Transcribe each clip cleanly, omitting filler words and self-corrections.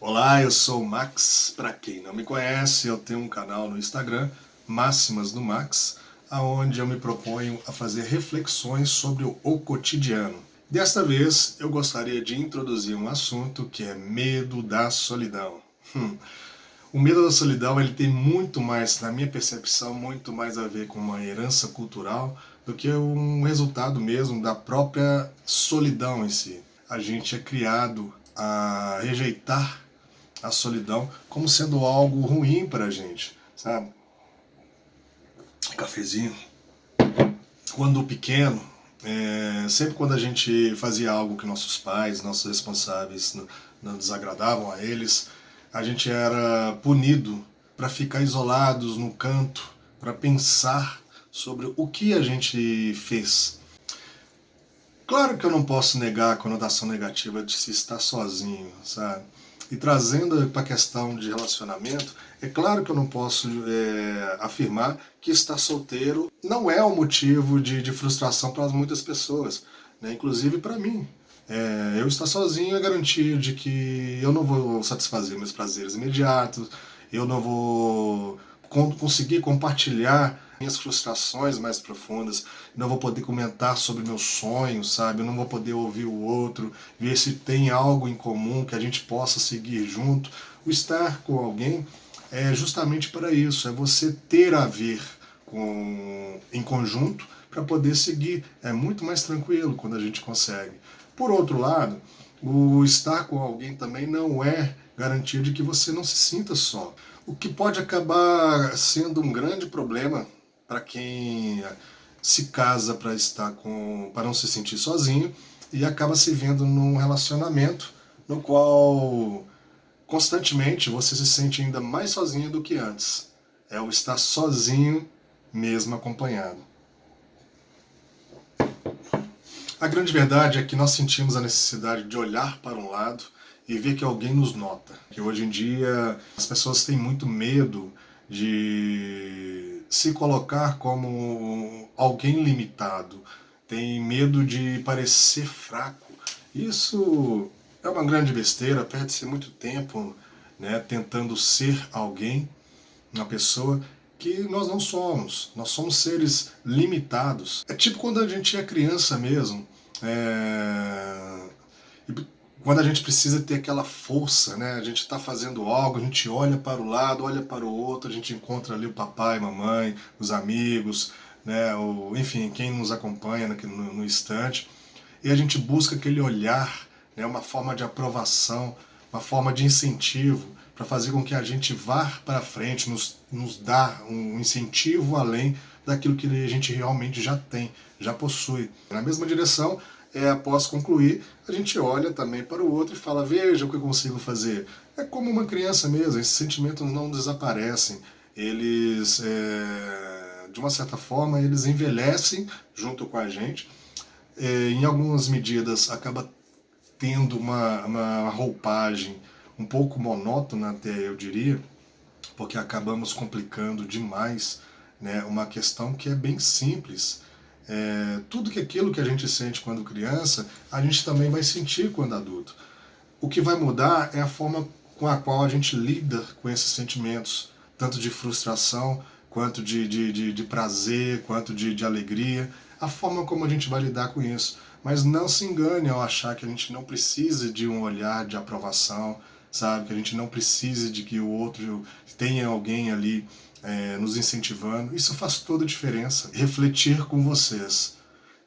Olá, eu sou o Max. Para quem não me conhece, eu tenho um canal no Instagram, Máximas do Max, aonde eu me proponho a fazer reflexões sobre o cotidiano. Desta vez, eu gostaria de introduzir um assunto que é medo da solidão. O medo da solidão ele tem muito mais, na minha percepção, muito mais a ver com uma herança cultural do que um resultado mesmo da própria solidão em si. A gente é criado a rejeitar a solidão como sendo algo ruim para a gente, sabe? Cafezinho. Quando pequeno, sempre quando a gente fazia algo que nossos pais, nossos responsáveis não desagradavam a eles, a gente era punido para ficar isolados no canto, para pensar sobre o que a gente fez. Claro que eu não posso negar a conotação negativa de se estar sozinho, sabe? E trazendo para a questão de relacionamento, é claro que eu não posso afirmar que estar solteiro não é um motivo de frustração para muitas pessoas, né? Inclusive para mim. Eu estar sozinho é garantia de que eu não vou satisfazer meus prazeres imediatos, eu não vou conseguir compartilhar minhas frustrações mais profundas, não vou poder comentar sobre meus sonhos, sabe? Eu não vou poder ouvir o outro, ver se tem algo em comum que a gente possa seguir junto. O estar com alguém é justamente para isso, é você ter a ver em conjunto para poder seguir. É muito mais tranquilo quando a gente consegue. Por outro lado, o estar com alguém também não é garantia de que você não se sinta só. O que pode acabar sendo um grande problema para quem se casa para não se sentir sozinho e acaba se vendo num relacionamento no qual constantemente você se sente ainda mais sozinho do que antes. É o estar sozinho mesmo acompanhado. A grande verdade é que nós sentimos a necessidade de olhar para um lado e ver que alguém nos nota. Que hoje em dia as pessoas têm muito medo de se colocar como alguém limitado, tem medo de parecer fraco. Isso é uma grande besteira, perde-se muito tempo, né, tentando ser alguém, uma pessoa que nós não somos. Nós somos seres limitados. É tipo quando a gente é criança mesmo. Quando a gente precisa ter aquela força, né? A gente está fazendo algo, a gente olha para o lado, olha para o outro, a gente encontra ali o papai, mamãe, os amigos, né? Enfim, quem nos acompanha no instante. E a gente busca aquele olhar, né? Uma forma de aprovação, uma forma de incentivo para fazer com que a gente vá para frente, nos dá um incentivo além daquilo que a gente realmente já tem, já possui. Na mesma direção, após concluir, a gente olha também para o outro e fala, veja o que eu consigo fazer. É como uma criança mesmo, esses sentimentos não desaparecem. Eles, de uma certa forma, eles envelhecem junto com a gente. Em algumas medidas, acaba tendo uma roupagem um pouco monótona, até eu diria, porque acabamos complicando demais, né, uma questão que é bem simples. Tudo aquilo que a gente sente quando criança, a gente também vai sentir quando adulto. O que vai mudar é a forma com a qual a gente lida com esses sentimentos, tanto de frustração, quanto de prazer, quanto de alegria, a forma como a gente vai lidar com isso. Mas não se engane ao achar que a gente não precisa de um olhar de aprovação, sabe? Que a gente não precisa de que o outro tenha alguém ali nos incentivando. Isso faz toda a diferença. Refletir com vocês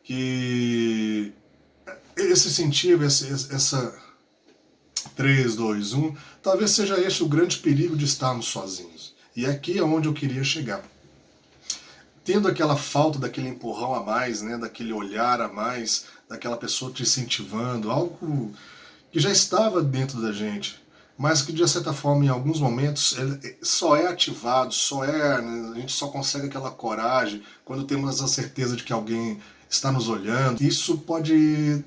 que esse incentivo, essa 3, 2, 1, talvez seja esse o grande perigo de estarmos sozinhos. E aqui é onde eu queria chegar. Tendo aquela falta daquele empurrão a mais, né, daquele olhar a mais, daquela pessoa te incentivando, algo que já estava dentro da gente, mas que de certa forma em alguns momentos só é ativado, a gente só consegue aquela coragem quando temos a certeza de que alguém está nos olhando. Isso pode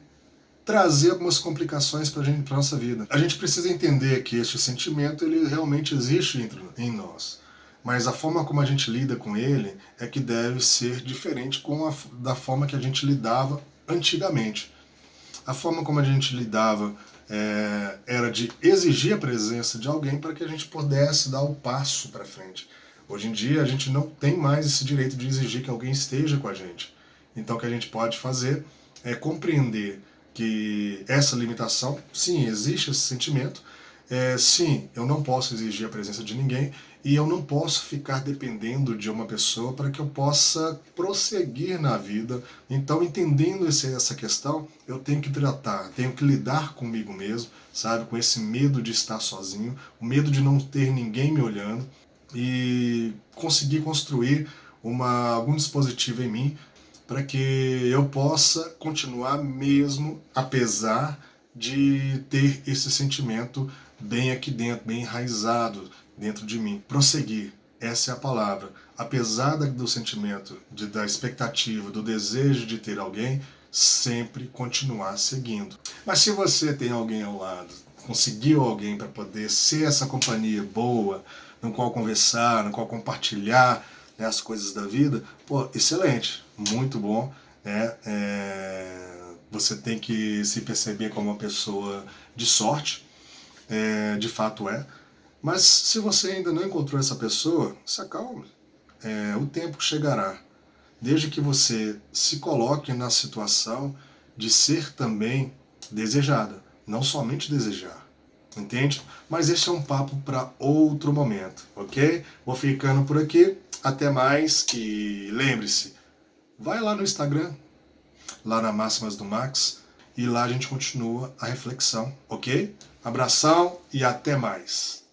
trazer algumas complicações para a nossa vida. A gente precisa entender que este sentimento ele realmente existe em nós, mas a forma como a gente lida com ele é que deve ser diferente da forma que a gente lidava antigamente. A forma como a gente lidava era de exigir a presença de alguém para que a gente pudesse dar o passo para frente. Hoje em dia a gente não tem mais esse direito de exigir que alguém esteja com a gente. Então o que a gente pode fazer é compreender que essa limitação, sim, existe esse sentimento, sim, eu não posso exigir a presença de ninguém e eu não posso ficar dependendo de uma pessoa para que eu possa prosseguir na vida. Então, entendendo essa questão, eu tenho que tratar, tenho que lidar comigo mesmo, sabe, com esse medo de estar sozinho, o medo de não ter ninguém me olhando e conseguir construir algum dispositivo em mim para que eu possa continuar mesmo apesar de ter esse sentimento bem aqui dentro, bem enraizado dentro de mim. Prosseguir, essa é a palavra. Apesar do sentimento, da expectativa, do desejo de ter alguém, sempre continuar seguindo. Mas se você tem alguém ao lado, conseguiu alguém para poder ser essa companhia boa, no qual conversar, no qual compartilhar, né, as coisas da vida, pô, excelente, muito bom, né? Você tem que se perceber como uma pessoa de sorte, de fato é. Mas se você ainda não encontrou essa pessoa, se acalme. O tempo chegará. Desde que você se coloque na situação de ser também desejada, não somente desejar. Entende? Mas esse é um papo para outro momento, ok? Vou ficando por aqui. Até mais e lembre-se, vai lá no Instagram, lá na Máximas do Max, e lá a gente continua a reflexão, ok? Abração e até mais.